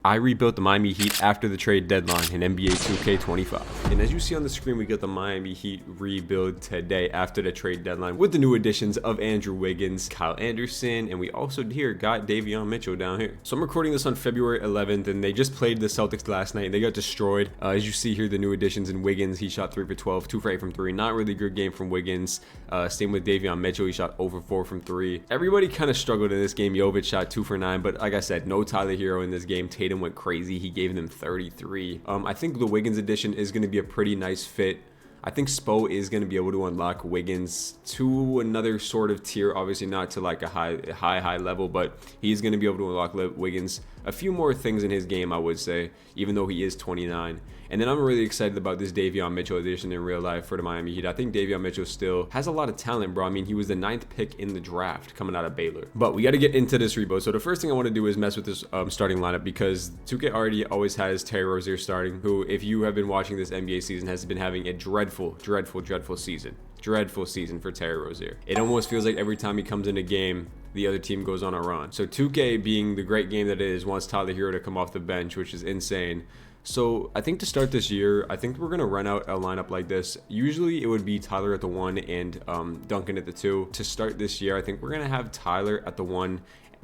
I rebuilt the Miami Heat after the trade deadline in NBA 2K25. And as you see on the screen, we got the Miami Heat rebuild today after the trade deadline with the new additions of Andrew Wiggins, Kyle Anderson, and we also here got Davion Mitchell down here. So I'm recording this on February 11th, and they just played the Celtics last night, and they got destroyed. As you see here, the new additions in Wiggins, he shot 3 for 12, 2 for 8 from 3. Not really good game from Wiggins. Same with Davion Mitchell, he shot over 4 from 3. Everybody kind of struggled in this game. Jovic shot 2 for 9, but like I said, no Tyler Hero in this game. Tatum went crazy. He gave them 33. I think the Wiggins addition is going to be a pretty nice fit. I think Spo is going to be able to unlock Wiggins to another sort of tier, obviously not to like a high level, but he's going to be able to unlock Wiggins a few more things in his game, I would say, even though he is 29. And then I'm really excited about this Davion Mitchell addition in real life for the Miami Heat. I think Davion Mitchell still has a lot of talent, bro. I mean, he was the 9th pick in the draft coming out of Baylor. But we got to get into this rebuild. So the first thing I want to do is mess with this starting lineup, because 2K already always has Terry Rozier starting, who, if you have been watching this NBA season, has been having a dreadful season. Dreadful season for Terry Rozier. It almost feels like every time he comes in a game, the other team goes on a run. So 2K, being the great game that it is, wants Tyler Hero to come off the bench, which is insane. So I think to start this year, I think we're going to run out a lineup like this. Usually it would be Tyler at the 1 and Duncan at the 2. To start this year, I think we're going to have Tyler at the 1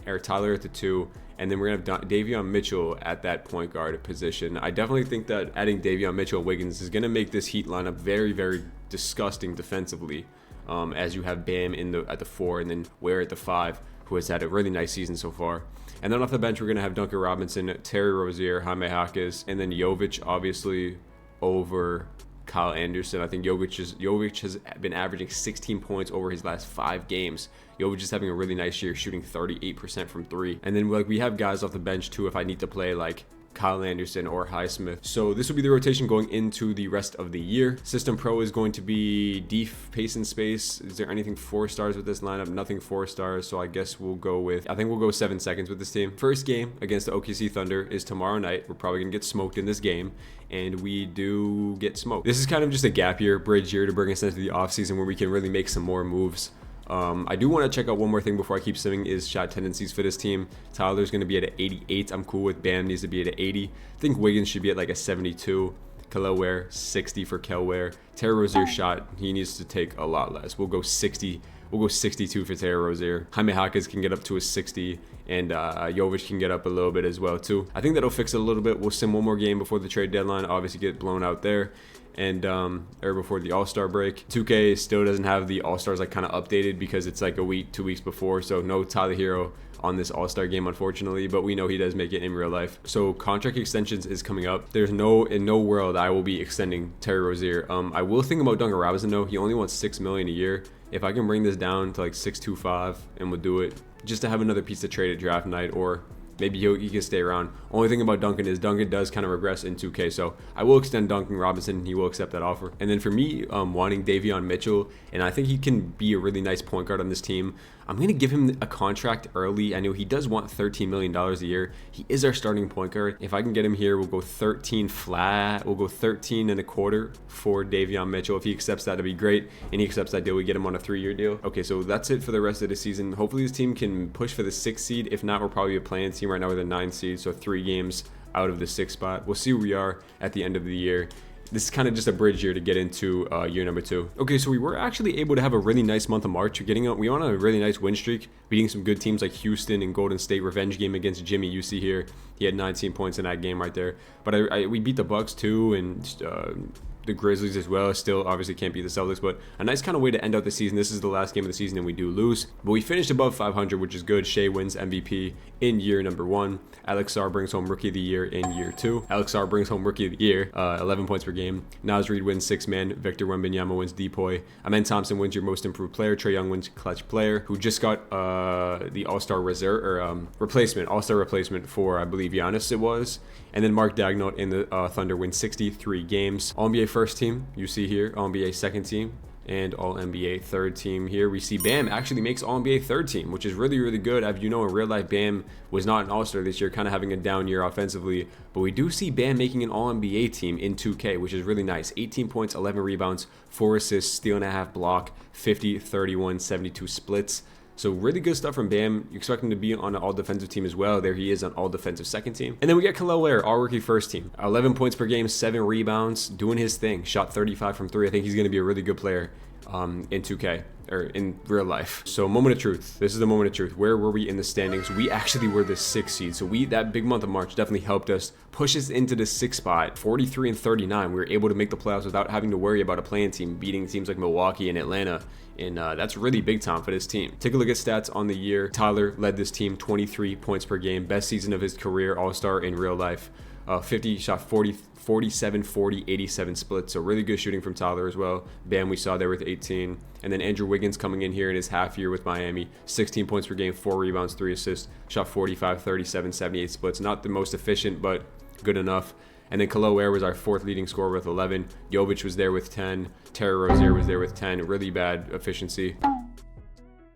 or Tyler at the 2, and then we're going to have Davion Mitchell at that point guard position. I definitely think that adding Davion Mitchell and Wiggins is going to make this Heat lineup very, very disgusting defensively, as you have Bam at the 4 and then Ware at the 5, who has had a really nice season so far. And then off the bench, we're going to have Duncan Robinson, Terry Rozier, Jaime Jaquez, and then Jovic, obviously, over Kyle Anderson. I think Jovic has been averaging 16 points over his last 5 games. Jovic is having a really nice year, shooting 38% from 3. And then we have guys off the bench, too, if I need to play, like Kyle Anderson or Highsmith. So this will be the rotation going into the rest of the year. System Pro is going to be def, pace, and space. Is there anything 4 stars with this lineup? Nothing 4 stars. So I guess we'll go 7 seconds with this team. First game against the OKC Thunder is tomorrow night. We're probably gonna get smoked in this game, and we do get smoked. This is kind of just a gap year, bridge year to bring us into the offseason where we can really make some more moves. I do want to check out one more thing before I keep simming, is shot tendencies for this team. Tyler's going to be at an 88. I'm cool with Bam needs to be at an 80. I think Wiggins should be at like a 72. Khalil Ware, 60 for Kel Ware. Terry Rozier shot, he needs to take a lot less. We'll go 60. We'll go 62 for Terry Rozier. Jaime Jaquez can get up to a 60, and Jovic can get up a little bit as well too. I think that'll fix it a little bit. We'll sim one more game before the trade deadline. Obviously get blown out there, and or before the All-Star break. 2K still doesn't have the All-Stars like kind of updated, because it's like a week, 2 weeks before. So no Tyler Hero on this All-Star game, unfortunately, but we know he does make it in real life. So contract extensions is coming up. There's in no world I will be extending Terry Rozier. I will think about Duncan Robinson though. He only wants $6 million a year. If I can bring this down to like 6.25, and we'll do it just to have another piece to trade at draft night, or maybe he can stay around. Only thing about Duncan is Duncan does kind of regress in 2K, so I will extend Duncan Robinson. He will accept that offer. And then for me, wanting Davion Mitchell, and I think he can be a really nice point guard on this team, I'm going to give him a contract early. I know he does want $13 million a year. He is our starting point guard. If I can get him here, we'll go 13 flat. We'll go 13 and a quarter for Davion Mitchell. If he accepts that, that'd be great. And he accepts that deal, we get him on a 3-year deal. Okay, so that's it for the rest of the season. Hopefully this team can push for the 6th seed. If not, we're probably a play-in team right now with a 9 seed. So 3 games out of the 6th spot. We'll see where we are at the end of the year. This is kind of just a bridge year to get into year number 2. Okay, so we were actually able to have a really nice month of March. We on a really nice win streak, beating some good teams like Houston and Golden State. Revenge game against Jimmy, you see here. He had 19 points in that game right there. But we beat the Bucks too, and the Grizzlies as well. Still obviously can't beat the Celtics, but a nice kind of way to end out the season. This is the last game of the season and we do lose, but we finished above 500, which is good. Shea wins MVP in year number 1. Alex Sarr brings home Rookie of the Year in year 2. Alex Sarr brings home Rookie of the Year, 11 points per game. Naz Reid wins 6-man. Victor Wembanyama wins Depoy. Amen Thompson wins your most improved player. Trae Young wins clutch player, who just got the All-Star reserve or replacement, All-Star replacement for, I believe, Giannis it was. And then Mark Dagnall in the Thunder wins 63 games. All-NBA first team, you see here. All-NBA second team. And All-NBA third team here. We see Bam actually makes All-NBA third team, which is really, really good. As you know, in real life, Bam was not an All-Star this year, kind of having a down year offensively. But we do see Bam making an All-NBA team in 2K, which is really nice. 18 points, 11 rebounds, 4 assists, steal and a half block, 50, 31, 72 splits. So really good stuff from Bam. You expect him to be on an all-defensive team as well. There he is on all-defensive second team. And then we get Kel'el Ware, all-rookie first team. 11 points per game, 7 rebounds, doing his thing. Shot 35 from 3. I think he's going to be a really good player in 2K or in real life. So moment of truth. This is the moment of truth. Where were we in the standings? We actually were the 6th seed. So that big month of March definitely helped us push us into the 6th spot. 43 and 39. We were able to make the playoffs without having to worry about a play-in team beating teams like Milwaukee and Atlanta. And that's really big time for this team. Take a look at stats on the year. Tyler led this team 23 points per game. Best season of his career, all-star in real life. 50, shot 47, 40, 87 splits. So really good shooting from Tyler as well. Bam, we saw there with 18. And then Andrew Wiggins coming in here in his half year with Miami. 16 points per game, 4 rebounds, 3 assists. Shot 45, 37, 78 splits. Not the most efficient, but good enough. And then Kel'el Ware was our 4th leading scorer with 11. Jovic was there with 10. Terry Rozier was there with 10. Really bad efficiency.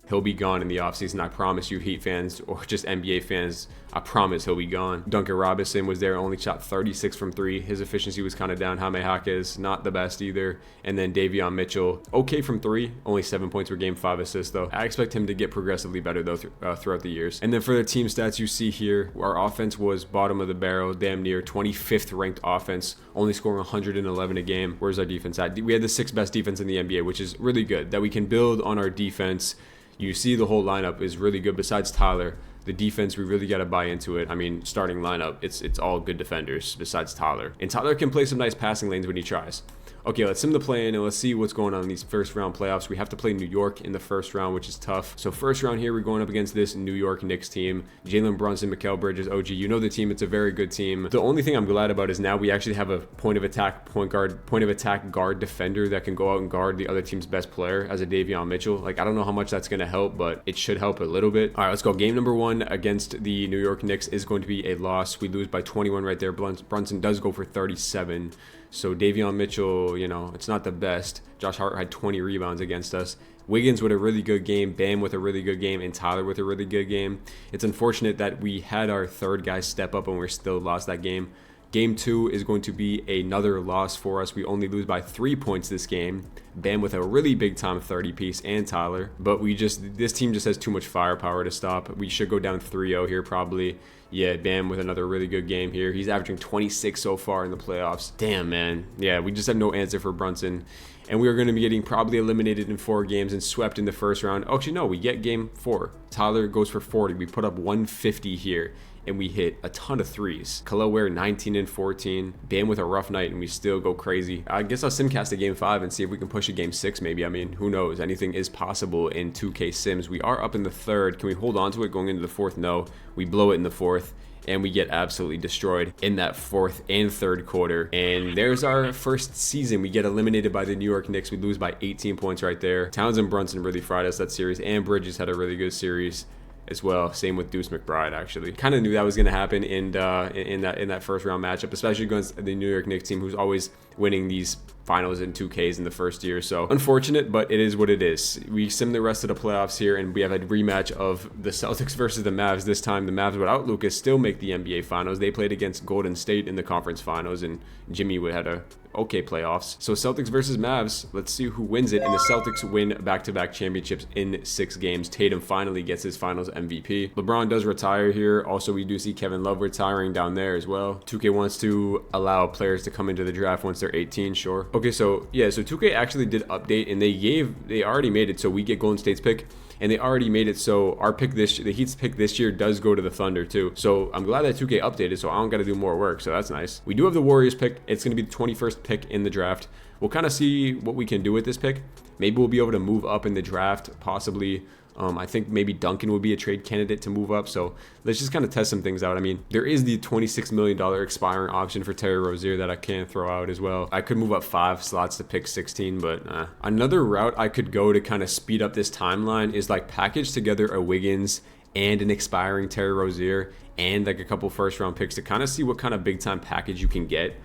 He'll be gone in the offseason. I promise you, Heat fans or just NBA fans, I promise he'll be gone. Duncan Robinson was there, only shot 36 from 3. His efficiency was kind of down. Jaime Jaquez, not the best either. And then Davion Mitchell, okay from 3, only 7 points per game, 5 assists though. I expect him to get progressively better though throughout the years. And then for the team stats you see here, our offense was bottom of the barrel, damn near 25th ranked offense, only scoring 111 a game. Where's our defense at? We had the 6th best defense in the NBA, which is really good, that we can build on our defense. You see the whole lineup is really good besides Tyler. The defense, we really got to buy into it. I mean, starting lineup, it's all good defenders besides Tyler. And Tyler can play some nice passing lanes when he tries. Okay, let's sim the play-in and let's see what's going on in these first round playoffs. We have to play New York in the first round, which is tough. So first round here, we're going up against this New York Knicks team. Jalen Brunson, Mikal Bridges, OG. You know the team. It's a very good team. The only thing I'm glad about is now we actually have a point of attack guard defender that can go out and guard the other team's best player as a Davion Mitchell. Like, I don't know how much that's going to help, but it should help a little bit. All right, let's go. Game number 1 against the New York Knicks is going to be a loss. We lose by 21 right there. Brunson does go for 37. So Davion Mitchell, you know, it's not the best. Josh Hart had 20 rebounds against us. Wiggins with a really good game, Bam with a really good game, and Tyler with a really good game. It's unfortunate that we had our 3rd guy step up and we still lost that game. Game 2 is going to be another loss for us. We only lose by 3 points this game. Bam with a really big time 30 piece and Tyler. But this team just has too much firepower to stop. We should go down 3-0 here probably. Yeah, Bam with another really good game here. He's averaging 26 so far in the playoffs. Damn, man. Yeah, we just have no answer for Brunson. And we are going to be getting probably eliminated in 4 games and swept in the first round. Actually, no, we get game 4. Tyler goes for 40. We put up 150 here. And we hit a ton of threes. Kel'el Ware 19 and 14. Bam with a rough night and we still go crazy. I guess I'll simcast a game 5 and see if we can push a game 6 maybe. I mean, who knows? Anything is possible in 2K Sims. We are up in the 3rd. Can we hold on to it going into the 4th? No. We blow it in the 4th. And we get absolutely destroyed in that 4th and 3rd quarter. And there's our first season. We get eliminated by the New York Knicks. We lose by 18 points right there. Towns and Brunson really fried us that series. And Bridges had a really good series as well. Same with Deuce McBride, actually. Kind of knew that was going to happen in that first round matchup, especially against the New York Knicks team, who's always winning these finals in 2Ks in the first year. So unfortunate, but it is what it is. We sim the rest of the playoffs here, and we have a rematch of the Celtics versus the Mavs. This time, the Mavs without Lucas still make the NBA Finals. They played against Golden State in the conference finals, and Jimmy had a okay playoffs. So Celtics versus Mavs, let's see who wins it. And the Celtics win back-to-back championships in 6 games. Tatum finally gets his finals MVP. LeBron does retire here. Also, we do see Kevin Love retiring down there as well. 2K wants to allow players to come into the draft once they're 18, sure. Okay, so yeah, so 2K actually did update, and they already made it so we get Golden State's pick. And they already made it so our pick the Heat's pick this year does go to the Thunder too. So I'm glad that 2K updated, so I don't got to do more work. So that's nice. We do have the Warriors pick. It's going to be the 21st pick in the draft. We'll kind of see what we can do with this pick. Maybe we'll be able to move up in the draft, possibly. I think maybe Duncan would be a trade candidate to move up. So let's just kind of test some things out. I mean, there is the $26 million expiring option for Terry Rozier that I can throw out as well. I could move up 5 slots to pick 16, but another route I could go to kind of speed up this timeline is like package together a Wiggins and an expiring Terry Rozier and like a couple first round picks to kind of see what kind of big time package you can get,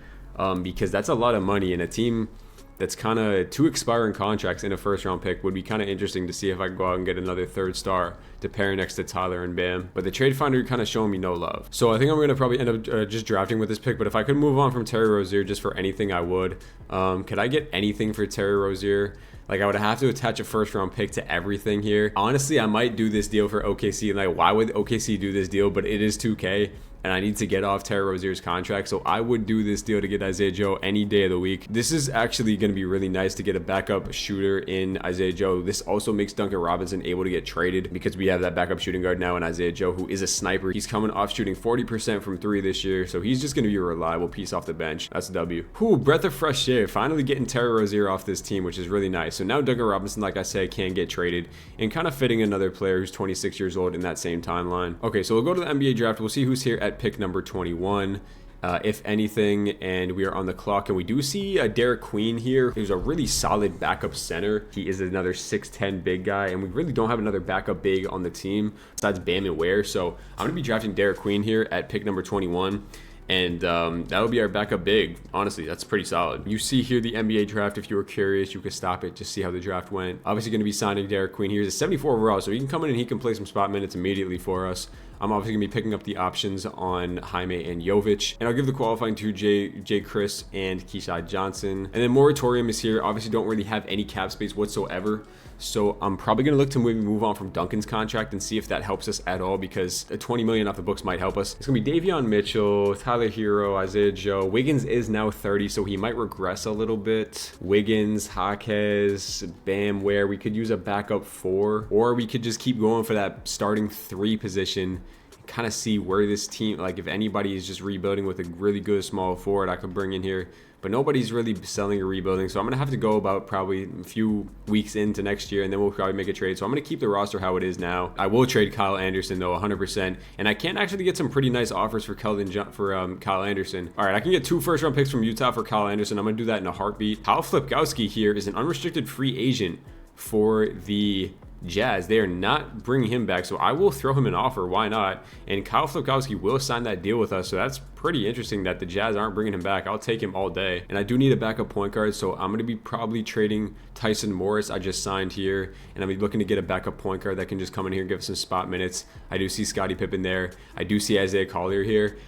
because that's a lot of money in a team that's kind of 2 expiring contracts in a first round pick. Would be kind of interesting to see if I can go out and get another 3rd star to pair next to Tyler and Bam. But the trade finder kind of showing me no love. So I think I'm going to probably end up just drafting with this pick. But if I could move on from Terry Rozier just for anything, I would. Could I get anything for Terry Rozier? Like, I would have to attach a 1st round pick to everything here. Honestly, I might do this deal for OKC. Like, why would OKC do this deal? But it is 2K. And I need to get off Terry Rozier's contract, so I would do this deal to get Isaiah Joe any day of the week. This is actually going to be really nice to get a backup shooter in Isaiah Joe. This also makes Duncan Robinson able to get traded because we have that backup shooting guard now in Isaiah Joe, who is a sniper. He's coming off shooting 40% from 3 this year, so he's just going to be a reliable piece off the bench. That's a W. Whew, breath of fresh air. Finally getting Terry Rozier off this team, which is really nice. So now Duncan Robinson, like I said, can get traded, and kind of fitting another player who's 26 years old in that same timeline. Okay, so we'll go to the NBA draft. We'll see who's here at pick number 21. If anything, and we are on the clock, and we do see Derek Queen here, who's a really solid backup center. He is another 6'10" big guy, and we really don't have another backup big on the team besides Bam and Ware. So I'm gonna be drafting Derek Queen here at pick number 21, and that'll be our backup big. Honestly, that's pretty solid. You see here the NBA draft. If you were curious, you could stop it, just see how the draft went. Obviously going to be signing Derek Queen here. He's a 74 overall, so he can come in and he can play some spot minutes immediately for us. I'm obviously going to be picking up the options on Jaime and Jovic. And I'll give the qualifying to Jay Chris and Keyshawn Johnson. And then Moratorium is here. Obviously don't really have any cap space whatsoever. So I'm probably going to look to maybe move on from Duncan's contract and see if that helps us at all, because a $20 million off the books might help us. It's going to be Davion Mitchell, Tyler Hero, Isaiah Joe. Wiggins is now 30, so he might regress a little bit. Wiggins, Jaquez, Bam, Ware. We could use a backup 4, or we could just keep going for that starting 3 position. Kind of see where this team, like if anybody is just rebuilding with a really good small forward, I could bring in here. But nobody's really selling or rebuilding, so I'm gonna have to go about probably a few weeks into next year, and then we'll probably make a trade. So I'm gonna keep the roster how it is now. I will trade Kyle Anderson though, 100%, and I can actually get some pretty nice offers for Kyle Anderson. All right, I can get 2 first-round picks from Utah for Kyle Anderson. I'm gonna do that in a heartbeat. Kyle Flipkowski here is an unrestricted free agent for the Jazz. They are not bringing him back, so I will throw him an offer. Why not? And Kyle Flipkowski will sign that deal with us, so that's pretty interesting that the Jazz aren't bringing him back. I'll take him all day. And I do need a backup point guard, so I'm going to be probably trading Tyson Morris. I just signed here, and I'll be looking to get a backup point guard that can just come in here and give us some spot minutes. I do see Scottie Pippen there. I do see Isaiah Collier here.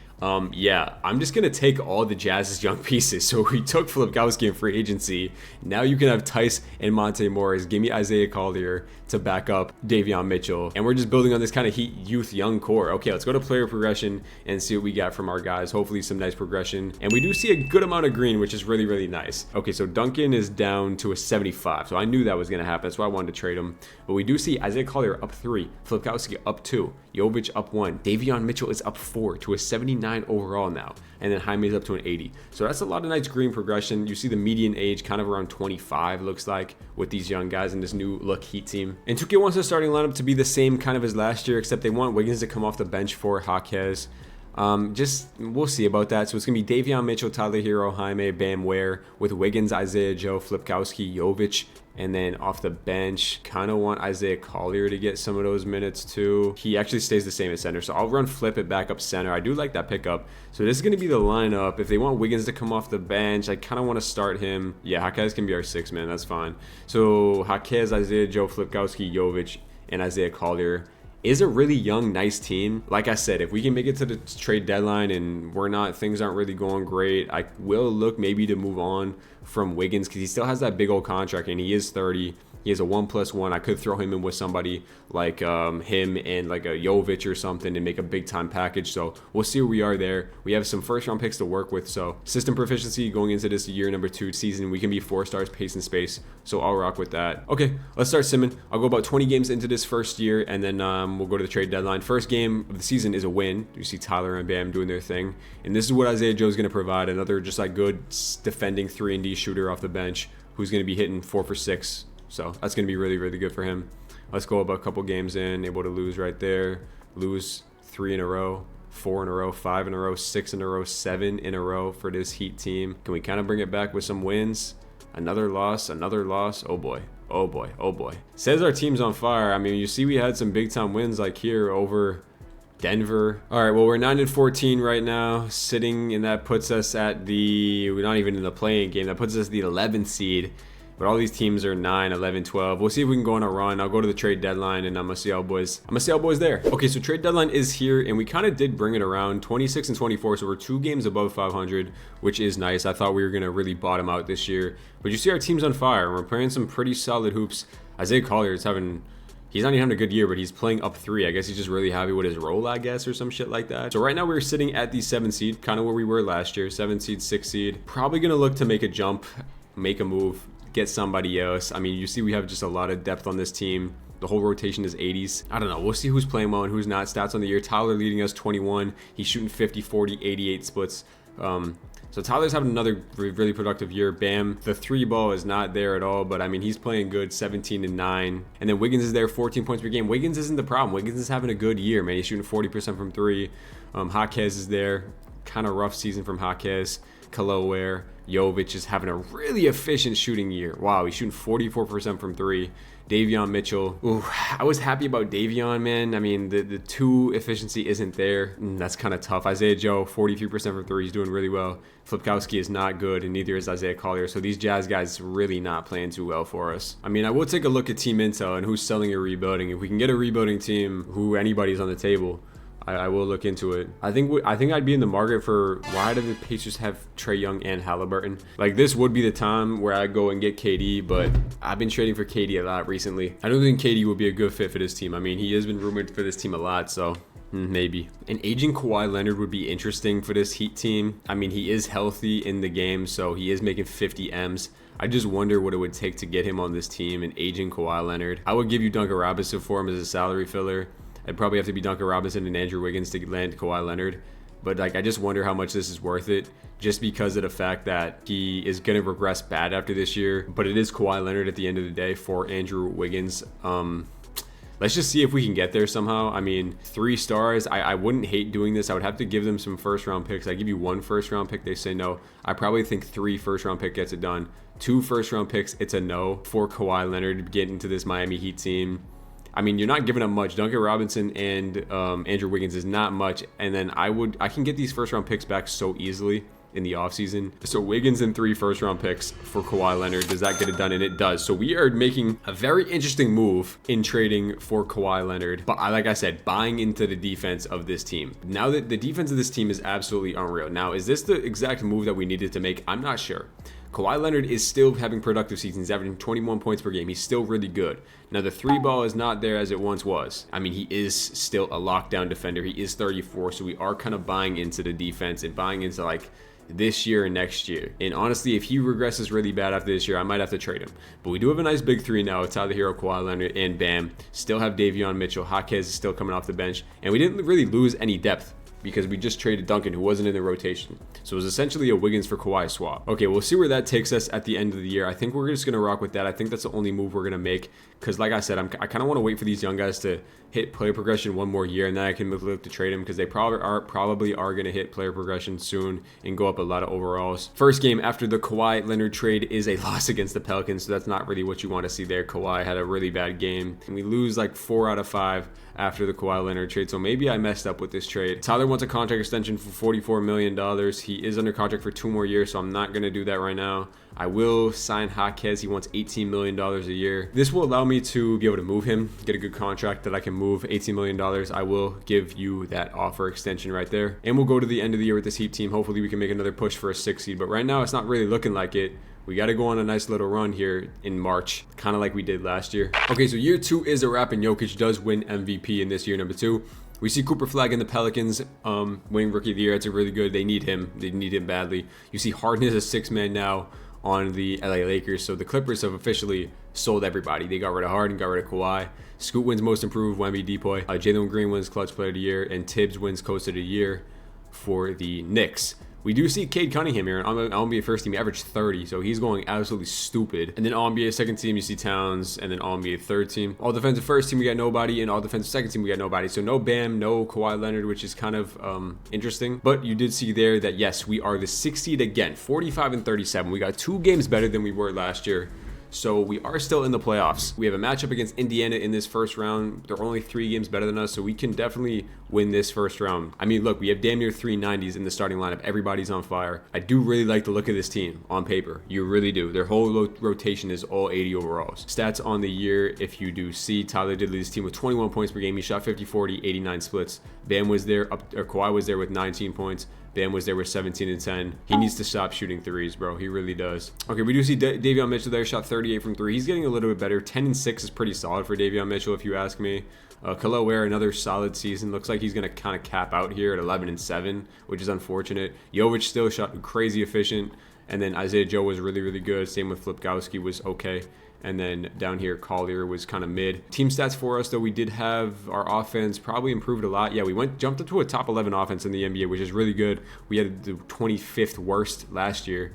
Yeah, I'm just going to take all the Jazz's young pieces. So we took Flipkowski in free agency. Now you can have Tice and Monte Morris. Give me Isaiah Collier to back up Davion Mitchell. And we're just building on this kind of youth young core. Okay, let's go to player progression and see what we got from our guys. Hopefully some nice progression. And we do see a good amount of green, which is really, really nice. Okay, so Duncan is down to a 75. So I knew that was going to happen. That's why I wanted to trade him. But we do see Isaiah Collier up 3. Flipkowski up 2. Jovic up 1. Davion Mitchell is up 4 to a 79 overall now. And then Jaime's up to an 80. So that's a lot of nice green progression. You see the median age kind of around 25, looks like, with these young guys in this new look Heat team. And 2K wants the starting lineup to be the same kind of as last year, except they want Wiggins to come off the bench for Jaquez. We'll see about that. So it's going to be Davion Mitchell, Tyler Hero, Jaime, Bam, Ware, with Wiggins, Isaiah Joe, Flipkowski, Jovic, and then off the bench, kind of want Isaiah Collier to get some of those minutes too. He actually stays the same at center, so I'll run Flip it back up center. I do like that pickup. So this is going to be the lineup. If they want Wiggins to come off the bench, I kind of want to start him. Yeah, Jaquez can be our 6th man. That's fine. So Jaquez, Isaiah Joe, Flipkowski, Jovic, and Isaiah Collier is a really young, nice team. Like I said, if we can make it to the trade deadline and things aren't really going great, I will look maybe to move on from Wiggins, because he still has that big old contract and he is 30. He has a 1+1. I could throw him in with somebody like him and like a Jovic or something and make a big time package. So we'll see where we are there. We have some 1st-round picks to work with. So system proficiency going into this year number 2 season, we can be 4 stars, pace and space. So I'll rock with that. Okay, let's start simming. I'll go about 20 games into this first year, and then we'll go to the trade deadline. First game of the season is a win. You see Tyler and Bam doing their thing, and this is what Isaiah Joe is going to provide. Another just like good defending 3-and-D shooter off the bench who's going to be hitting 4 for 6. So that's going to be really, really good for him. Let's go about a couple games in, able to lose right there. Lose 3 in a row, 4 in a row, 5 in a row, 6 in a row, 7 in a row for this Heat team. Can we kind of bring it back with some wins? Another loss, another loss. Oh boy, oh boy, oh boy. Says our team's on fire. I mean, you see we had some big time wins like here over Denver. All right, well, we're 9-14 right now, sitting, and that puts us at we're not even in the playing game. That puts us at the 11th seed. But all these teams are 9, 11, 12. We'll see if we can go on a run. I'll go to the trade deadline, and I'm gonna see how boys there. Okay, so trade deadline is here, and we kind of did bring it around 26 and 24. So we're 2 games above 500, which is nice. I thought we were gonna really bottom out this year, but you see our team's on fire, and we're playing some pretty solid hoops. Isaiah Collier is he's not even having a good year, but he's playing up 3. I guess he's just really happy with his role, I guess, or some shit like that. So right now we're sitting at the 7th seed, kind of where we were last year. 7th seed, 6th seed. Probably gonna look to make a jump, make a move, get somebody else. I mean, you see we have just a lot of depth on this team. The whole rotation is 80s. I don't know. We'll see who's playing well and who's not. Stats on the year. Tyler leading us 21. He's shooting 50, 40, 88 splits. So Tyler's having another really productive year. Bam. The 3 ball is not there at all, but I mean, he's playing good, 17 and 9. And then Wiggins is there, 14 points per game. Wiggins isn't the problem. Wiggins is having a good year, man. He's shooting 40% from 3. Jaquez is there. Kind of rough season from Jaquez. Kalaware. Jovic is having a really efficient shooting year. Wow, he's shooting 44% from 3. Davion Mitchell. Ooh, I was happy about Davion, man. I mean, the 2 efficiency isn't there. That's kind of tough. Isaiah Joe, 43% from 3. He's doing really well. Flipkowski is not good, and neither is Isaiah Collier. So these Jazz guys really not playing too well for us. I mean, I will take a look at team intel and who's selling or rebuilding. If we can get a rebuilding team, anybody's on the table, I will look into it. I think I'd be in the market for, why do the Pacers have Trae Young and Halliburton? Like, this would be the time where I go and get KD, but I've been trading for KD a lot recently. I don't think KD would be a good fit for this team. I mean, he has been rumored for this team a lot, so maybe. An aging Kawhi Leonard would be interesting for this Heat team. I mean, he is healthy in the game, so he is making 50 M's. I just wonder what it would take to get him on this team, an aging Kawhi Leonard. I would give you Duncan Robinson for him as a salary filler. I'd probably have to be Duncan Robinson and Andrew Wiggins to land Kawhi Leonard. But like, I just wonder how much this is worth it, just because of the fact that he is going to regress bad after this year. But it is Kawhi Leonard at the end of the day for Andrew Wiggins. Let's just see if we can get there somehow. I mean, 3 stars, I wouldn't hate doing this. I would have to give them some first-round picks. I give you 1 first-round pick, they say no. I probably think 3 first-round pick gets it done. 2 first-round picks, it's a no for Kawhi Leonard to get into this Miami Heat team. I mean, you're not giving up much. Duncan Robinson and Andrew Wiggins is not much. And then I can get these first-round picks back so easily in the offseason. So Wiggins and 3 first-round picks for Kawhi Leonard. Does that get it done? And it does. So we are making a very interesting move in trading for Kawhi Leonard. But like I said, buying into the defense of this team. Now that the defense of this team is absolutely unreal. Now, is this the exact move that we needed to make? I'm not sure. Kawhi Leonard is still having productive seasons. He's averaging 21 points per game. He's still really good. Now, the 3 ball is not there as it once was. I mean, he is still a lockdown defender. He is 34, so we are kind of buying into the defense and buying into, like, this year and next year. And honestly, if he regresses really bad after this year, I might have to trade him. But we do have a nice big 3 now. It's Tyler Hero, Kawhi Leonard, and Bam. Still have Davion Mitchell. Jaquez is still coming off the bench. And we didn't really lose any depth, because we just traded Duncan, who wasn't in the rotation. So it was essentially a Wiggins for Kawhi swap. Okay, we'll see where that takes us at the end of the year. I think we're just going to rock with that. I think that's the only move we're going to make, because like I said, I kind of want to wait for these young guys to hit player progression 1 more year, and then I can look to trade them, because they probably are going to hit player progression soon and go up a lot of overalls. First game after the Kawhi Leonard trade is a loss against the Pelicans, so that's not really what you want to see there. Kawhi had a really bad game, and we lose like 4 out of 5 after the Kawhi Leonard trade, so maybe I messed up with this trade. Tyler wants a contract extension for $44 million. He is under contract for 2 more years, so I'm not going to do that right now. I will sign Jaquez. He wants $18 million a year. This will allow me to be able to move him, get a good contract that I can move. $18 million. I will give you that offer extension right there. And we'll go to the end of the year with this Heat team. Hopefully we can make another push for a 6 seed, but right now it's not really looking like it. We got to go on a nice little run here in March, kind of like we did last year. Okay, so year 2 is a wrap, and Jokic does win MVP in this year number 2. We see Cooper Flag in the Pelicans winning Rookie of the Year. It's a really good. They need him. They need him badly. You see Harden is a 6th man now on the LA Lakers. So the Clippers have officially sold everybody. They got rid of Harden, got rid of Kawhi. Scoot wins Most Improved, Wemby Depoy. Jalen Green wins Clutch Player of the Year, and Tibbs wins Coach of the Year for the Knicks. We do see Cade Cunningham here on All-NBA first team. He averaged 30, so he's going absolutely stupid. And then All-NBA second team, you see Towns, and then All-NBA third team. All-defensive first team, we got nobody, and all-defensive second team, we got nobody. So no Bam, no Kawhi Leonard, which is kind of interesting. But you did see there that, yes, we are the 6th seed again, 45 and 37. We got 2 games better than we were last year. So we are still in the playoffs. We have a matchup against Indiana in this first round. They're only 3 games better than us, so we can definitely win this first round. I mean, look, we have damn near 390s in the starting lineup. Everybody's on fire. I do really like the look of this team on paper. You really do. Their whole rotation is all 80 overalls. Stats on the year, if you do see, Tyler did lead his team with 21 points per game. He shot 50, 40, 89 splits. Bam was there, Kawhi was there with 19 points. Bam was there with 17 and 10. He needs to stop shooting threes, bro. He really does. Okay, we do see Davion Mitchell there, shot 38 from 3. He's getting a little bit better. 10 and 6 is pretty solid for Davion Mitchell, if you ask me. Khalil Ware, another solid season. Looks like he's going to kind of cap out here at 11 and 7, which is unfortunate. Jovic still shot crazy efficient. And then Isaiah Joe was really, really good. Same with Flipkowski was okay. And then down here, Collier was kind of mid. Team stats for us, though, we did have our offense probably improved a lot. Yeah, we jumped up to a top 11 offense in the NBA, which is really good. We had the 25th worst last year.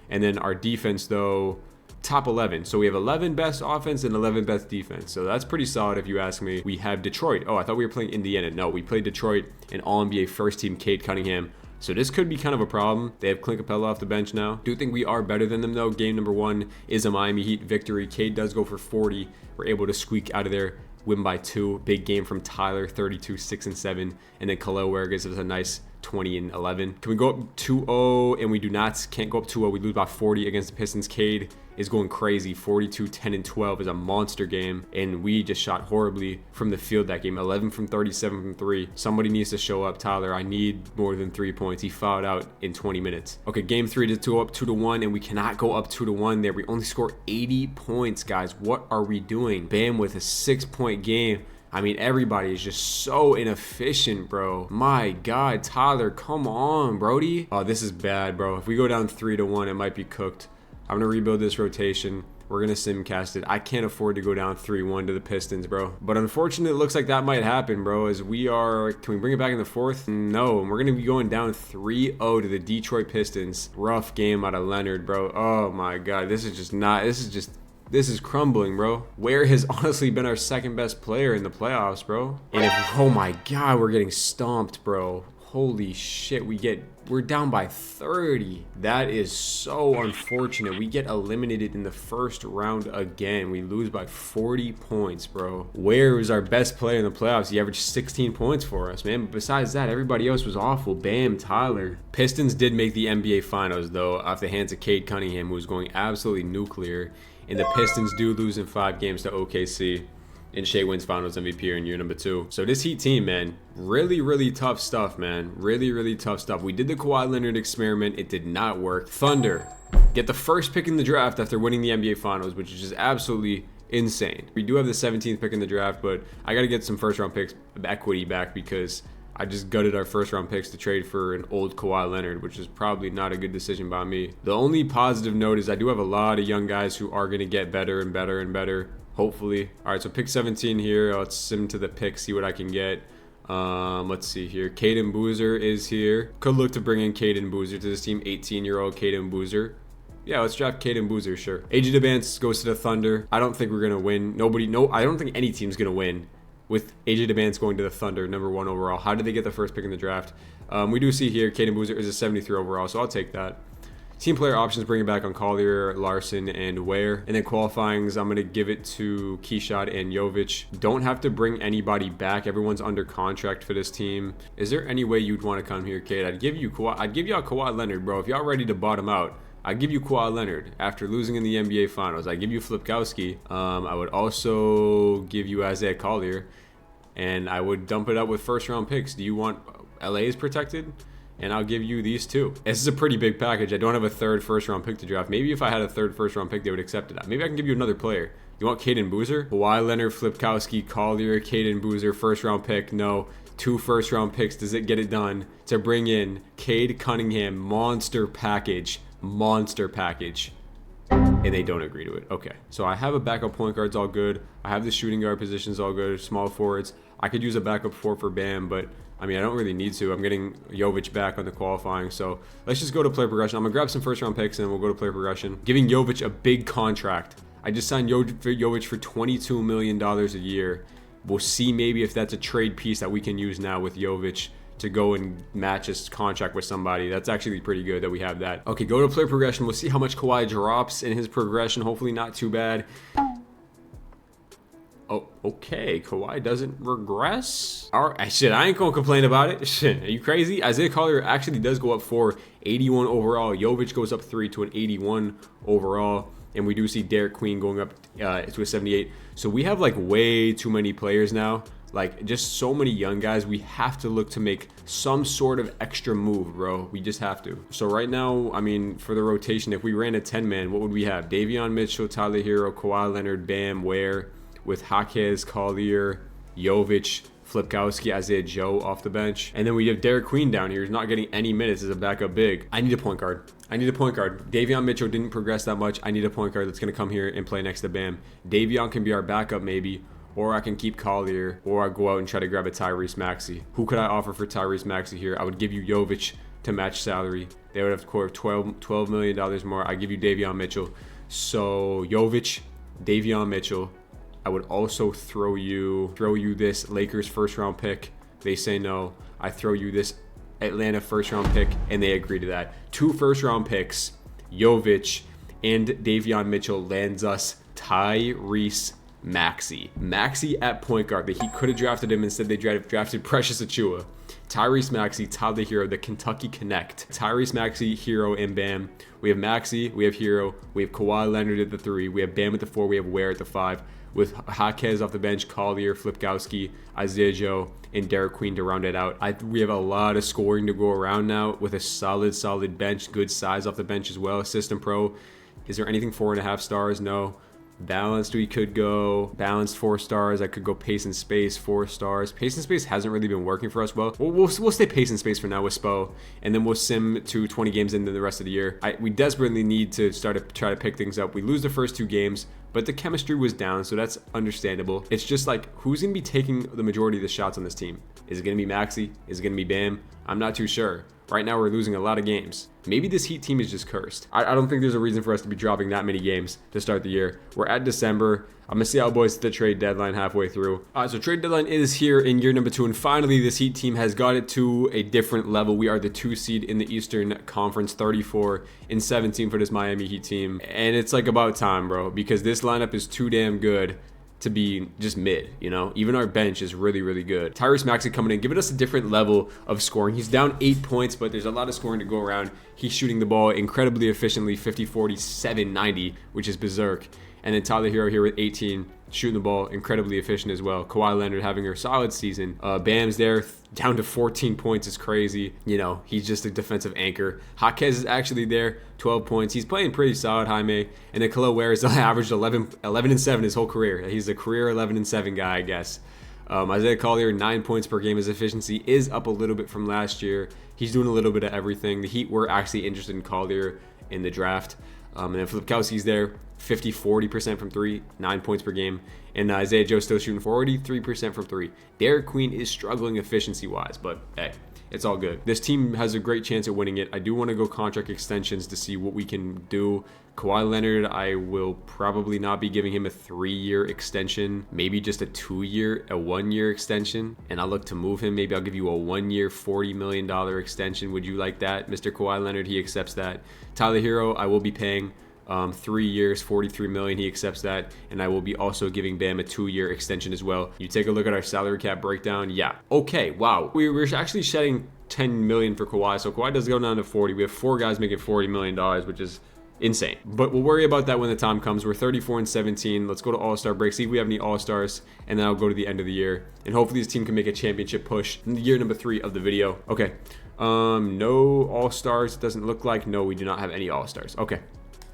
And then our defense, though, top 11. So we have 11 best offense and 11 best defense. So that's pretty solid if you ask me. We have Detroit. Oh, I thought we were playing Indiana. No, we played Detroit and All-NBA first team Cade Cunningham. So this could be kind of a problem. They have Clint Capella off the bench now. Do think we are better than them, though. Game number 1 is a Miami Heat victory. Cade does go for 40. We're able to squeak out of there, win by 2. Big game from Tyler, 32, 6 and 7. And then Khalil Ware gives us a nice 20 and 11. Can we go up 2-0? And we can't go up 2-0. We lose by 40 against the Pistons. Cade is going crazy. 42, 10 and 12 is a monster game. And we just shot horribly from the field that game. 11 from 37 from 3. Somebody needs to show up. Tyler, I need more than 3 points. He fouled out in 20 minutes. Okay, game 3 to go up 2-1, and we cannot go up 2-1 there. We only score 80 points, guys. What are we doing? Bam with a 6-point game. I mean, everybody is just so inefficient, bro. My God, Tyler, come on, Brody. Oh, this is bad, bro. If we go down 3-1, it might be cooked. I'm gonna rebuild this rotation. We're gonna simcast it. I can't afford to go down 3-1 to the Pistons, bro. But unfortunately, it looks like that might happen, bro. As we are, can we bring it back in the 4th? No, we're gonna be going down 3-0 to the Detroit Pistons. Rough game out of Leonard, bro. Oh my God, this is crumbling, bro. Ware has honestly been our 2nd best player in the playoffs, bro. And oh my God, we're getting stomped, bro. Holy shit, we're down by 30. That is so unfortunate. We get eliminated in the first round again. We lose by 40 points, bro. Ware was our best player in the playoffs. He averaged 16 points for us, man. But besides that, everybody else was awful. Bam, Tyler. Pistons did make the NBA Finals, though, off the hands of Cade Cunningham, who was going absolutely nuclear. And the Pistons do lose in 5 games to OKC. And Shea wins Finals MVP in year number 2. So this Heat team, man, really, really tough stuff, man. Really, really tough stuff. We did the Kawhi Leonard experiment. It did not work. Thunder get the first pick in the draft after winning the NBA Finals, which is just absolutely insane. We do have the 17th pick in the draft, but I got to get some first-round picks equity back because I just gutted our first-round picks to trade for an old Kawhi Leonard, which is probably not a good decision by me. The only positive note is I do have a lot of young guys who are going to get better and better and better. Hopefully. All right, so pick 17 here. Let's sim to the pick, see what I can get. Let's see here. Caden Boozer is here. Could look to bring in Caden Boozer to this team. 18-year-old Caden Boozer. Yeah, let's draft Caden Boozer, sure. AJ DeBance goes to the Thunder. I don't think we're gonna win. I don't think any team's gonna win with AJ DeBance going to the Thunder, number 1 overall. How did they get the first pick in the draft? We do see here Caden Boozer is a 73 overall, so I'll take that. Team player options, bring it back on Collier, Larson, and Ware. And then qualifyings, I'm going to give it to Keyshawn and Jovic. Don't have to bring anybody back. Everyone's under contract for this team. Is there any way you'd want to come here, Cade? I'd give you y'all Kawhi Leonard, bro. If y'all ready to bottom out, I'd give you Kawhi Leonard after losing in the NBA Finals. I'd give you Flipkowski. I would also give you Isaiah Collier. And I would dump it up with first-round picks. Do you want LA is protected? And I'll give you these 2. This is a pretty big package. I don't have a 3rd first-round pick to draft. Maybe if I had a 3rd first-round pick, they would accept it. Maybe I can give you another player. You want Caden Boozer? Kawhi Leonard, Flipkowski, Collier, Caden Boozer, first-round pick. No. 2 first-round picks. Does it get it done to bring in Cade Cunningham monster package? Monster package. And they don't agree to it. Okay. So I have a backup point guards all good. I have the shooting guard positions all good. Small forwards. I could use a backup 4 for Bam, but I mean, I don't really need to. I'm getting Jovic back on the qualifying. So let's just go to player progression. I'm going to grab some first-round picks, and then we'll go to player progression. Giving Jovic a big contract. I just signed Jovic for $22 million a year. We'll see maybe if that's a trade piece that we can use now with Jovic to go and match his contract with somebody. That's actually pretty good that we have that. Okay, go to player progression. We'll see how much Kawhi drops in his progression. Hopefully not too bad. Oh, okay. Kawhi doesn't regress. All right, shit, I ain't gonna complain about it. Shit, are you crazy? Isaiah Collier actually does go up 4, 81 overall. Jovic goes up 3 to an 81 overall. And we do see Derek Queen going up to a 78. So we have like way too many players now. Like just so many young guys. We have to look to make some sort of extra move, bro. We just have to. So right now, I mean, for the rotation, if we ran a 10-man, what would we have? Davion Mitchell, Tyler Hero, Kawhi Leonard, Bam, Ware, with Jaquez, Collier, Jovic, Flipkowski, Isaiah Joe off the bench. And then we have Derek Queen down here. He's not getting any minutes as a backup big. I need a point guard. I need a point guard. Davion Mitchell didn't progress that much. I need a point guard that's going to come here and play next to Bam. Davion can be our backup maybe, or I can keep Collier, or I go out and try to grab a Tyrese Maxey. Who could I offer for Tyrese Maxey here? I would give you Jovic to match salary. They would have to score $12 million more. I give you Davion Mitchell. So Jovic, Davion Mitchell. I would also throw you this Lakers first round pick. They say no. I throw you this Atlanta first round pick, and they agree to that. 2 first round picks, Jovic and Davion Mitchell lands us Tyrese Maxey. Maxey at point guard. The Heat could have drafted him. Instead, they drafted Precious Achiuwa. Tyrese Maxey, Tyler Hero, the Kentucky Connect. Tyrese Maxey, Hero, and Bam. We have Maxey, we have Hero, we have Kawhi Leonard at the 3, we have Bam at the 4, we have Ware at the 5. With Jaquez off the bench, Collier, Flipkowski, Isaiah Joe, and Derek Queen to round it out. We have a lot of scoring to go around now with a solid bench, good size off the bench as well. System Pro. Is there anything 4.5 stars? No. Balanced, we could go balanced 4 stars. I could go pace and space 4 stars. Pace and space hasn't really been working for us well. We'll stay pace and space for now with Spo, and then we'll sim to 20 games into the rest of the year. We desperately need to start to try to pick things up. We lose the first 2 games, but the chemistry was down, so that's understandable. It's just like, who's gonna be taking the majority of the shots on this team? Is it gonna be Maxey? Is it gonna be Bam? I'm not too sure. Right now, we're losing a lot of games. Maybe this Heat team is just cursed. I don't think there's a reason for us to be dropping that many games to start the year. We're at December. I'm going to see how boys the trade deadline halfway through. All right, so trade deadline is here in year number 2. And finally, this Heat team has got it to a different level. We are the 2 seed in the Eastern Conference, 34-17 for this Miami Heat team. And it's like about time, bro, because this lineup is too damn good to be just mid, you know. Even our bench is really good. Tyrese Maxey coming in, giving us a different level of scoring. He's down 8 points, but there's a lot of scoring to go around. He's shooting the ball incredibly efficiently, 50, 40, 7, 90, which is berserk. And then Tyler Hero here with 18, shooting the ball incredibly efficient as well. Kawhi Leonard having a solid season. Bam's there, down to 14 points is crazy. You know, he's just a defensive anchor. Jaquez is actually there, 12 points. He's playing pretty solid, Jaime. And then Khalil Ware has averaged 11-7 his whole career. He's a career 11-7 guy, I guess. Isaiah Collier, 9 points per game. His efficiency is up a little bit from last year. He's doing a little bit of everything. The Heat were actually interested in Collier in the draft. And then Flipkowski's there, 40% from 3, 9 points per game. And Isaiah Joe still shooting 43% from 3. Derek Queen is struggling efficiency-wise, but hey, it's all good. This team has a great chance at winning it. I do want to go contract extensions to see what we can do. Kawhi Leonard, I will probably not be giving him a 3-year extension, maybe just a 1-year extension, and I'll look to move him. Maybe I'll give you a 1-year, $40 million extension. Would you like that? Mr. Kawhi Leonard, he accepts that. Tyler Hero, I will be paying 3 years, $43 million. He accepts that, and I will be also giving Bam a 2-year extension as well. You take a look at our salary cap breakdown. Yeah, okay, wow, we're actually shedding $10 million for Kawhi, so Kawhi does go down to 40. We have 4 guys making $40 million, which is insane, but we'll worry about that when the time comes. We're 34-17. Let's go to All-Star break, see if we have any All-Stars, and then I'll go to the end of the year, and hopefully this team can make a championship push in year number 3 of the video. Okay, no All-Stars. It doesn't look like. No, we do not have any All-Stars. Okay,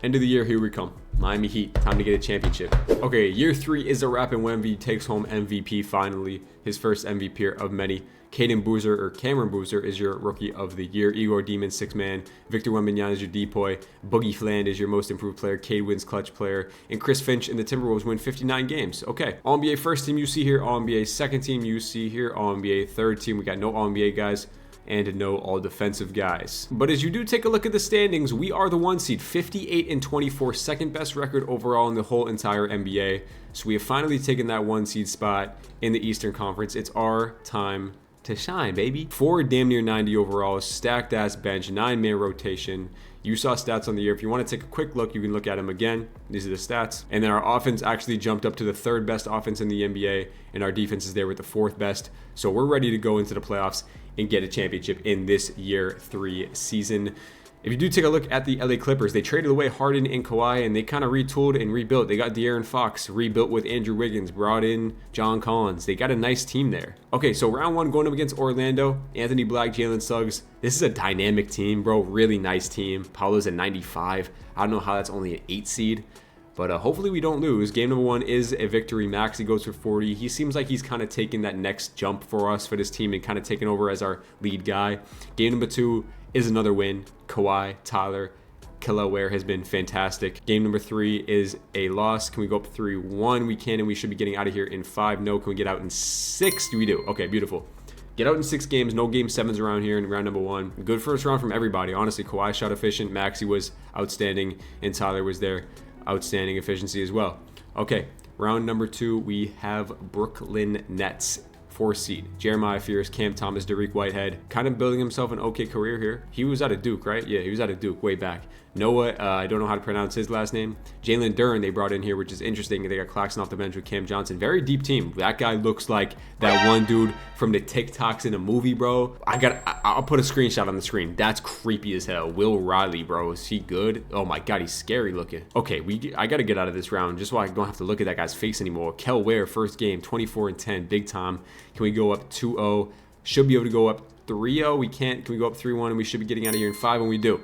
end of the year, here we come. Miami Heat, time to get a championship. Okay, year 3 is a wrap, and Wemby takes home MVP finally, his first MVP of many. Cameron Boozer is your Rookie of the Year. Igor Demon, 6-man. Victor Wembanyama is your Depoy. Boogie Fland is your Most Improved Player. Cade Wins, Clutch Player. And Chris Finch and the Timberwolves win 59 games. Okay, All-NBA first team you see here. All-NBA second team you see here. All-NBA third team. We got no All-NBA guys and no all-defensive guys. But as you do take a look at the standings, we are the 1 seed, 58-24, second best record overall in the whole entire NBA. So we have finally taken that 1 seed spot in the Eastern Conference. It's our time to shine, baby. 4 damn near 90 overall, stacked ass bench, 9-man rotation. You saw stats on the year. If you want to take a quick look, you can look at them again. These are the stats. And then our offense actually jumped up to the 3rd best offense in the NBA, and our defense is there with the 4th best. So we're ready to go into the playoffs and get a championship in this year 3 season. If you do take a look at the LA Clippers, they traded away Harden and Kawhi, and they kind of retooled and rebuilt. They got De'Aaron Fox, rebuilt with Andrew Wiggins, brought in John Collins. They got a nice team there. Okay, so round 1 going up against Orlando, Anthony Black, Jalen Suggs. This is a dynamic team, bro. Really nice team. Paolo's at 95. I don't know how that's only an 8 seed. But hopefully we don't lose. Game number 1 is a victory. Maxey goes for 40. He seems like he's kind of taking that next jump for us, for this team, and kind of taking over as our lead guy. Game number 2 is another win. Kawhi, Tyler, Killaware has been fantastic. Game number 3 is a loss. Can we go up 3-1? We can, and we should be getting out of here in 5. No. Can we get out in 6? We do. Okay, beautiful. Get out in 6 games. No game 7s around here in round number 1. Good first round from everybody. Honestly, Kawhi shot efficient. Maxey was outstanding, and Tyler was there. Outstanding efficiency as well. Okay, round number 2, we have Brooklyn Nets, 4 seed. Jeremiah Fears, Cam Thomas, Derek Whitehead, kind of building himself an okay career here. He was out of Duke, right? Yeah, he was out of Duke way back. Noah, I don't know how to pronounce his last name. Jalen Duren they brought in here, which is interesting. They got Claxton off the bench with Cam Johnson. Very deep team. That guy looks like that one dude from the TikToks in a movie, bro. I'll put a screenshot on the screen. That's creepy as hell. Will Riley, bro. Is he good? Oh my God, he's scary looking. Okay, I got to get out of this round just so I don't have to look at that guy's face anymore. Kel Ware, first game, 24-10, big time. Can we go up 2-0? Should be able to go up 3-0. We can't. Can we go up 3-1? And we should be getting out of here in 5, and we do.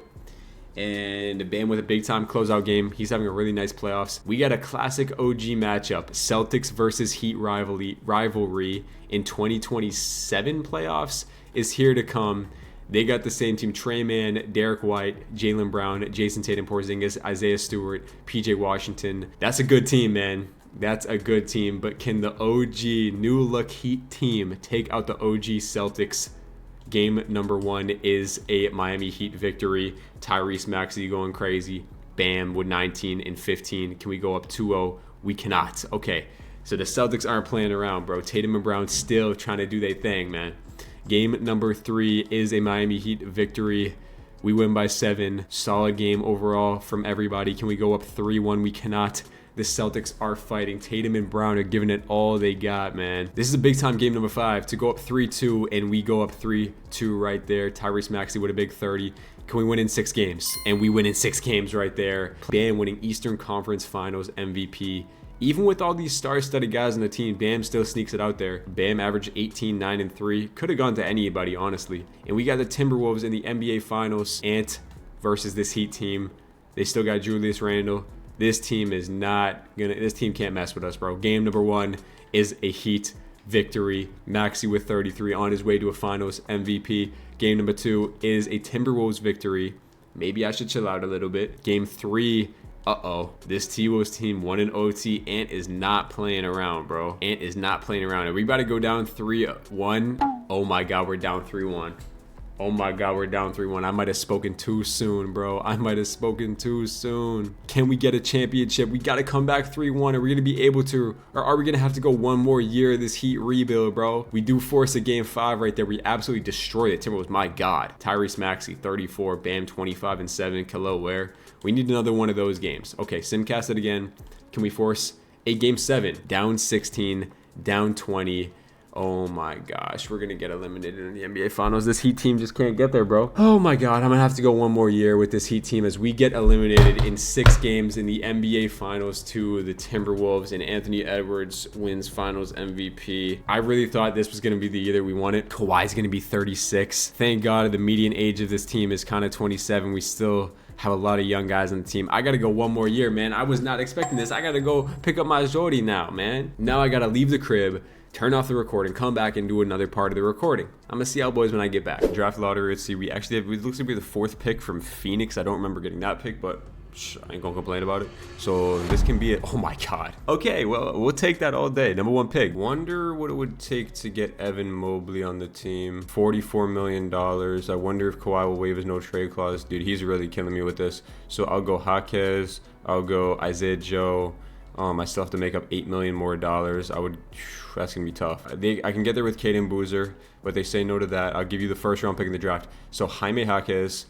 And Bam with a big time closeout game. He's having a really nice playoffs. We got a classic OG matchup. Celtics versus Heat rivalry in 2027 playoffs is here to come. They got the same team: Trey Mann, Derek White, Jaylen Brown, Jason Tatum, Porzingis, Isaiah Stewart, PJ Washington. That's a good team, man. That's a good team. But can the OG new look Heat team take out the OG Celtics? Game number 1 is a Miami Heat victory. Tyrese Maxey going crazy. Bam with 19 and 15. Can we go up 2-0? We cannot. Okay, so the Celtics aren't playing around, bro. Tatum and Brown still trying to do their thing, man. Game number 3 is a Miami Heat victory. We win by 7. Solid game overall from everybody. Can we go up 3-1? We cannot. The Celtics are fighting. Tatum and Brown are giving it all they got, man. This is a big time game number 5 to go up 3-2, and we go up 3-2 right there. Tyrese Maxey with a big 30. Can we win in 6 games? And we win in 6 games right there. Bam winning Eastern Conference Finals MVP. Even with all these star-studded guys on the team, Bam still sneaks it out there. Bam averaged 18, 9, and 3. Could have gone to anybody, honestly. And we got the Timberwolves in the NBA Finals. Ant versus this Heat team. They still got Julius Randle. This team is not gonna. This team can't mess with us, bro. Game number 1 is a Heat victory. Maxey with 33 on his way to a Finals MVP. Game number 2 is a Timberwolves victory. Maybe I should chill out a little bit. Game 3. This T-Wolves team won an OT. Ant is not playing around, bro. Ant is not playing around. Are we about to go down 3-1? Oh my God, we're down 3-1. Oh my God, we're down 3-1. I might have spoken too soon, bro. I might have spoken too soon. Can we get a championship? We got to come back 3-1. Are we going to be able to? Or are we going to have to go one more year of this Heat rebuild, bro? We do force a game 5 right there. We absolutely destroy the Timberwolves. My God. Tyrese Maxey, 34. Bam, 25 and 7. Khalil Ware. We need another one of those games. Okay, simcast it again. Can we force a game 7? Down 16, down 20. Oh my gosh, we're going to get eliminated in the NBA Finals. This Heat team just can't get there, bro. Oh my God, I'm going to have to go one more year with this Heat team as we get eliminated in 6 games in the NBA Finals to the Timberwolves, and Anthony Edwards wins Finals MVP. I really thought this was going to be the year that we won it. Kawhi's going to be 36. Thank God the median age of this team is kind of 27. We still have a lot of young guys on the team. I got to go one more year, man. I was not expecting this. I got to go pick up my Jordy now, man. Now I got to leave the crib, turn off the recording, come back and do another part of the recording. I'm gonna see how boys when I get back. Draft lottery, let's see. We actually have, it looks like we're the 4th pick from Phoenix. I don't remember getting that pick, but I ain't gonna complain about it. So this can be it. Oh my God. Okay, well, we'll take that all day. Number 1 pick. Wonder what it would take to get Evan Mobley on the team. $44 million. I wonder if Kawhi will waive his no trade clause. Dude, he's really killing me with this. So I'll go Jaquez. I'll go Isaiah Joe. I still have to make up $8 million more. That's gonna be tough. I can get there with Caden Boozer, but they say no to that. I'll give you the first round pick in the draft. So Jaime Jaquez,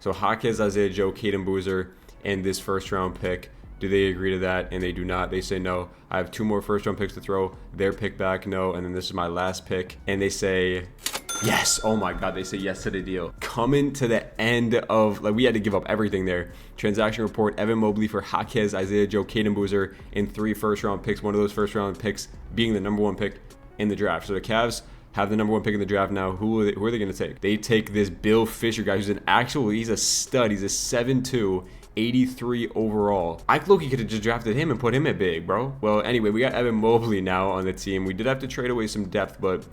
Isaiah Joe, Caden Boozer, and this first round pick. Do they agree to that? And they do not. They say no. I have 2 more first round picks to throw. Their pick back, no. And then this is my last pick. And they say yes. Oh my God. They say yes to the deal. Coming to the end of, like, we had to give up everything there. Transaction report, Evan Mobley for Jaquez, Isaiah Joe, Caden Boozer, and 3 first round picks. One of those first round picks being the number 1 pick in the draft. So the Cavs have the number 1 pick in the draft now. Who are they going to take? They take this Bill Fisher guy, who's he's a stud. He's a 7'2", 83 overall. I low-key could have just drafted him and put him at big, bro. Well, anyway, we got Evan Mobley now on the team. We did have to trade away some depth, but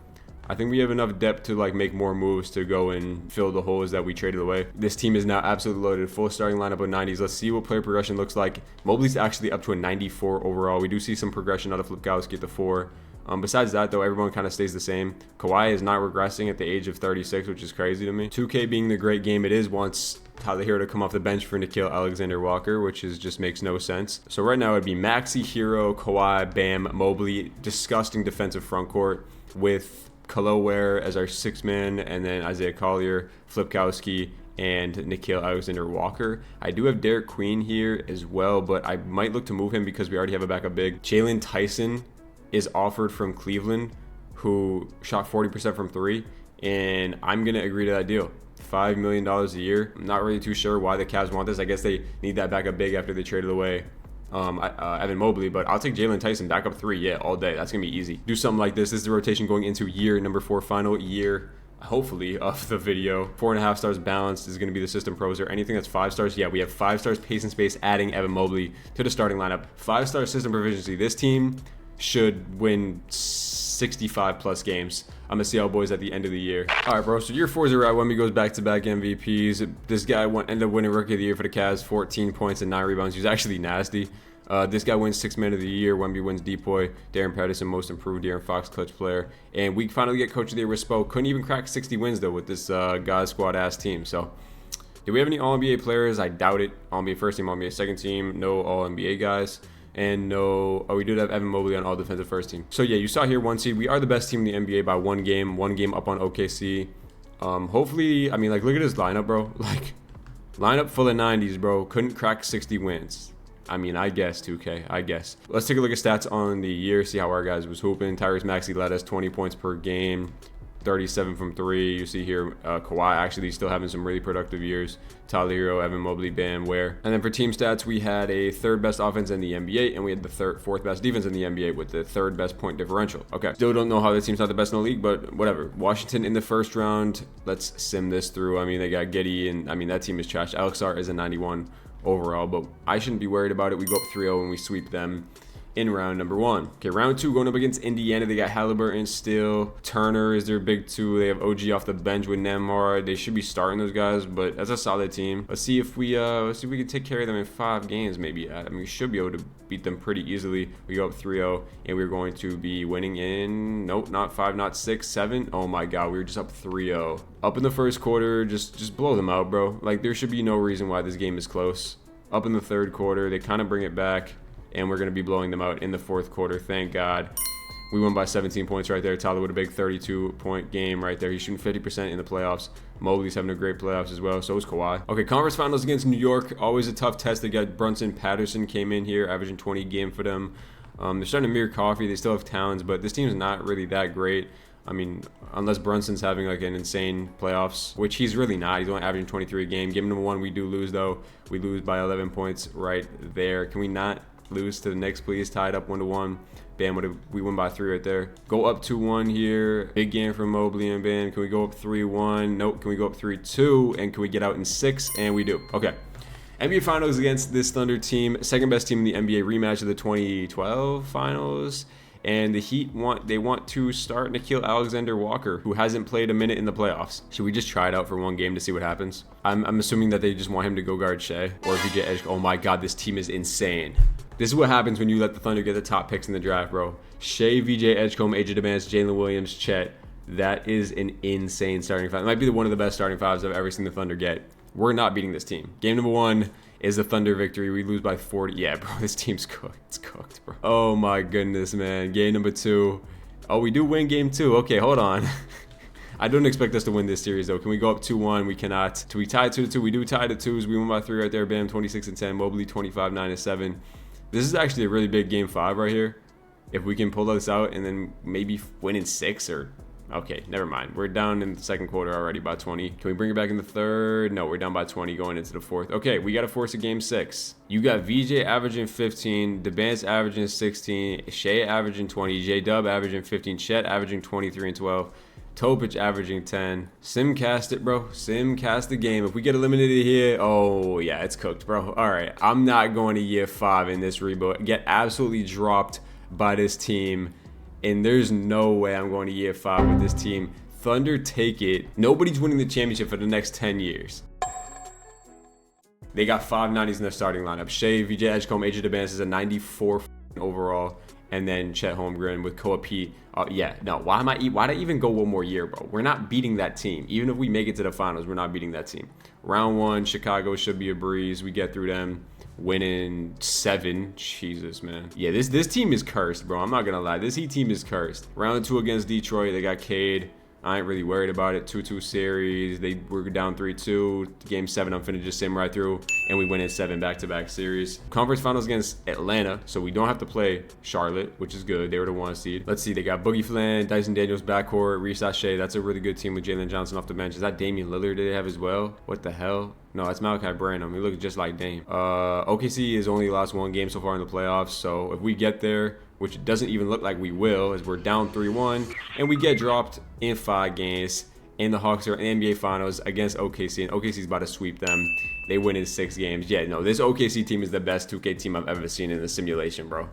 I think we have enough depth to like make more moves to go and fill the holes that we traded away. This team is now absolutely loaded. Full starting lineup of 90s. Let's see what player progression looks like. Mobley's actually up to a 94 overall. We do see some progression out of Flipkowski at the 4. Besides that, though, everyone kind of stays the same. Kawhi is not regressing at the age of 36, which is crazy to me. 2K being the great game it is wants Tyler Hero to come off the bench for Nickeil Alexander-Walker, which just makes no sense. So right now it'd be Maxey, Hero, Kawhi, Bam, Mobley. Disgusting defensive front court with Kalo Ware as our 6th man, and then Isaiah Collier, Flipkowski, and Nickeil Alexander-Walker. I do have Derek Queen here as well, but I might look to move him because we already have a backup big. Jalen Tyson is offered from Cleveland, who shot 40% from 3, and I'm going to agree to that deal. $5 million a year. I'm not really too sure why the Cavs want this. I guess they need that backup big after they traded away Evan Mobley, but I'll take Jalen Tyson backup 3, yeah, all day. That's going to be easy. Do something like this. This is the rotation going into year number 4, final year, hopefully, of the video. 4.5 stars balanced is going to be the system pros, or anything that's 5 stars. Yeah, we have 5 stars pace and space, adding Evan Mobley to the starting lineup. 5-star system proficiency. This team should win 65 plus games. I'm gonna see how boys at the end of the year. All right, bro, so year 4 is right. Wemby goes back-to-back MVPs. This guy ended up winning rookie of the year for the Cavs, 14 points and 9 rebounds. He was actually nasty. This guy wins 6th man of the year. Wemby wins Depoy. Darren Patterson, most improved. Darren Fox, clutch player. And we finally get coach of the year with Spo. Couldn't even crack 60 wins though with this God squad ass team. So do we have any all-NBA players? I doubt it. All-NBA first team, all-NBA second team. No all-NBA guys. And no, we did have Evan Mobley on all defensive first team. So yeah, you saw here 1 seed. We are the best team in the NBA by 1 game. 1 game up on OKC. Hopefully, I mean, like, look at this lineup, bro. Like, lineup full of 90s, bro. Couldn't crack 60 wins. I mean, I guess 2K, I guess. Let's take a look at stats on the year, see how our guys was hooping. Tyrese Maxey led us 20 points per game. 37 from 3. You see here, Kawhi actually still having some really productive years. Tyler Hero, Evan Mobley, Bam, Ware. And then for team stats, we had a 3rd best offense in the NBA, and we had the 4th best defense in the NBA with the 3rd best point differential. Okay, still don't know how the team's not the best in the league, but whatever. Washington in the 1st round. Let's sim this through. I mean, they got Giddey, and I mean, that team is trash. Alexar is a 91 overall, but I shouldn't be worried about it. We go up 3-0 and we sweep them in round number 1. Okay, round 2 going up against Indiana. They got Halliburton still. Turner is their big 2. They have OG off the bench with Nembhard. They should be starting those guys, but that's a solid team. Let's see if we can take care of them in 5 games maybe. I mean, we should be able to beat them pretty easily. We go up 3-0 and we're going to be winning in, nope, not 5, not 6, 7. Oh my God, we were just up 3-0. Up in the 1st quarter, just blow them out, bro. Like, there should be no reason why this game is close. Up in the 3rd quarter, they kind of bring it back. And we're going to be blowing them out in the 4th quarter. Thank God. We won by 17 points right there. Tyler with a big 32-point game right there. He's shooting 50% in the playoffs. Mobley's having a great playoffs as well. So is Kawhi. Okay, conference finals against New York. Always a tough test. They got Brunson Patterson came in here, averaging 20 game for them. They're starting to mirror Coffee. They still have Towns, but this team's not really that great. I mean, unless Brunson's having like an insane playoffs, which he's really not. He's only averaging 23 a game. Game number 1, we do lose though. We lose by 11 points right there. Can we not lose to the Knicks, please? Tied up 1-1. Bam, we win by 3 right there. Go up 2-1 here. Big game from Mobley and Bam. Can we go up 3-1? Nope. Can we go up 3-2? And can we get out in 6? And we do. Okay. NBA Finals against this Thunder team. 2nd best team in the NBA. Rematch of the 2012 Finals. And the Heat want to start Nickeil Alexander-Walker, who hasn't played a minute in the playoffs. Should we just try it out for 1 game to see what happens? I'm assuming that they just want him to go guard Shea or VJ Edgecombe. Oh my God, this team is insane. This is what happens when you let the Thunder get the top picks in the draft, bro. Shea, VJ Edgecombe, AJ DeBance, Jalen Williams, Chet. That is an insane starting 5. It might be one of the best starting 5s I've ever seen the Thunder get. We're not beating this team. Game number 1 is the Thunder victory. We lose by 40. Yeah, bro, this team's cooked. It's cooked, bro. Oh my goodness, man. Game number 2. Oh, we do win game 2. Okay, hold on. I don't expect us to win this series, though. Can we go up 2-1? We cannot. We tied 2-2. We do tie to 2s. We win by 3 right there. Bam, 26-10. Mobley, 25, 9-7. This is actually a really big game 5 right here. If we can pull this out and then maybe win in 6 or... Okay, never mind. We're down in the second quarter already by 20. Can we bring it back in the third? No, we're down by 20 going into the fourth. Okay, we got to force a game 6. You got VJ averaging 15, DeBance averaging 16, Shea averaging 20, J-Dub averaging 15, Chet averaging 23 and 12. Topic averaging 10. Simcast it, bro. Simcast the game. If we get eliminated here, oh, yeah, it's cooked, bro. All right, I'm not going to year 5 in this rebuild. Get absolutely dropped by this team, and there's no way I'm going to year 5 with this team. Thunder, take it. Nobody's winning the championship for the next 10 years. They got 5 90s in their starting lineup. Shea, VJ Edgecombe, AJ DeBance is a 94 overall. And then Chet Holmgren with Koa P. Yeah, no, why'd I even go one more year, bro? We're not beating that team. Even if we make it to the finals, we're not beating that team. Round 1, Chicago should be a breeze. We get through them, winning 7. Jesus, man. Yeah, this team is cursed, bro. I'm not gonna lie. This Heat team is cursed. Round 2 against Detroit, they got Cade. I ain't really worried about it. 2-2 series. They were down 3-2. Game 7, I'm finna just sim right through. And we win in 7 back-to-back series. Conference finals against Atlanta. So we don't have to play Charlotte, which is good. They were the 1 seed. Let's see. They got Boogie Flynn, Dyson Daniels backcourt, Reese Shea. That's a really good team with Jalen Johnson off the bench. Is that Damian Lillard they have as well? What the hell? No, it's Malachi Branham. He looks just like Dame. OKC has only lost 1 game so far in the playoffs. So if we get there, which it doesn't even look like we will, as we're down 3-1, and we get dropped in 5 games, and the Hawks are in the NBA Finals against OKC, and OKC's about to sweep them. They win in 6 games. Yeah, no, this OKC team is the best 2K team I've ever seen in the simulation, bro.